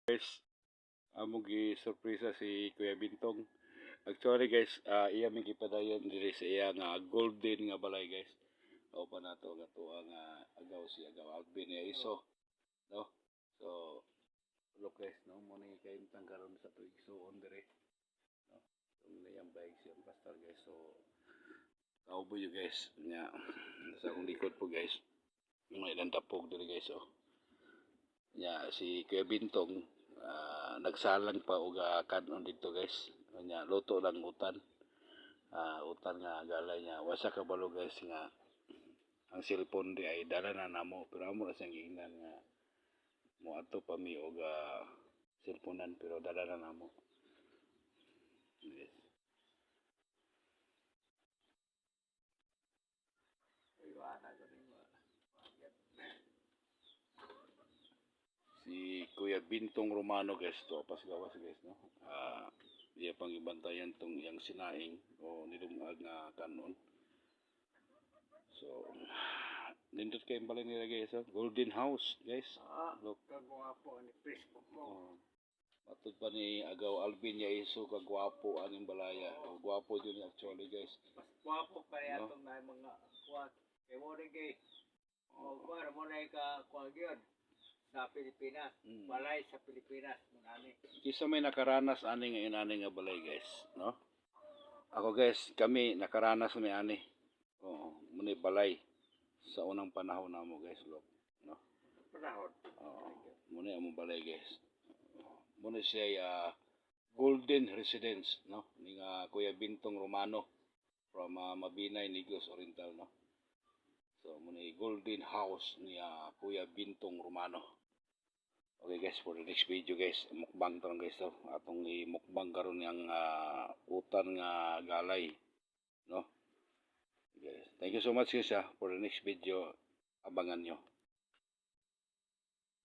Guys, amo gi surpresa si Kuya Bintong. Actually guys, iya mi gipadayon diri sa iya nga golden nga balay guys. O pa nato gato ang agaw si agaw Alvin niya iso, no? So, look guys, no mo ni kay karon sa tuig suon diri, no? So, niyang bike siya pastor guys. So, kaubo you guys nya sa akong likod po guys. May ilang tapog diri guys, oh. Nya si Kuya Bintong nagsalang pa og kanon dito guys. Nya luto lang utan. Utan nga galay niya. Wasa ka balo guys nga ang cellphone di ay dala na namo pero amo ra siyang giingnan nga mo ato pa mi og cellphonean pero dala na namo. Yes. Si Kuya Bintong Romano guys to pas gawas guys, no. Iya pang ibantayan tong iyang sinaing o nilungag nga kanon. So, nindot kayo balay nila guys, oh. Golden House guys. Look. Kagwapo ni Facebook mo. Matod pa ni Agaw Alvin niya iso kagwapo aning balaya. Gwapo din actually guys. Mas gwapo pa rin No? atong na mga kuwat. Kaya mo rin kay Magwar mo na ka kuwag yun sa Pilipinas. Balay sa Pilipinas. Munani. Kisa may nakaranas ani nga inani nga balay guys, no? Ako guys, kami nakaranas may ani. Oo, muni balay sa unang panahon namo guys, look, no? Panahon. Oo, muni among balay guys. Muna siya Golden Residence, no? Ni nga Kuya Bintong Romano from Mabinay, Negros Oriental, no? So, muna Golden House ni Kuya Bintong Romano. Okay guys, for the next video guys, mukbang tarong guys, so atong i-mukbang karon yang utan nga galay, no? Guys, thank you so much guys for the next video, abangan nyo.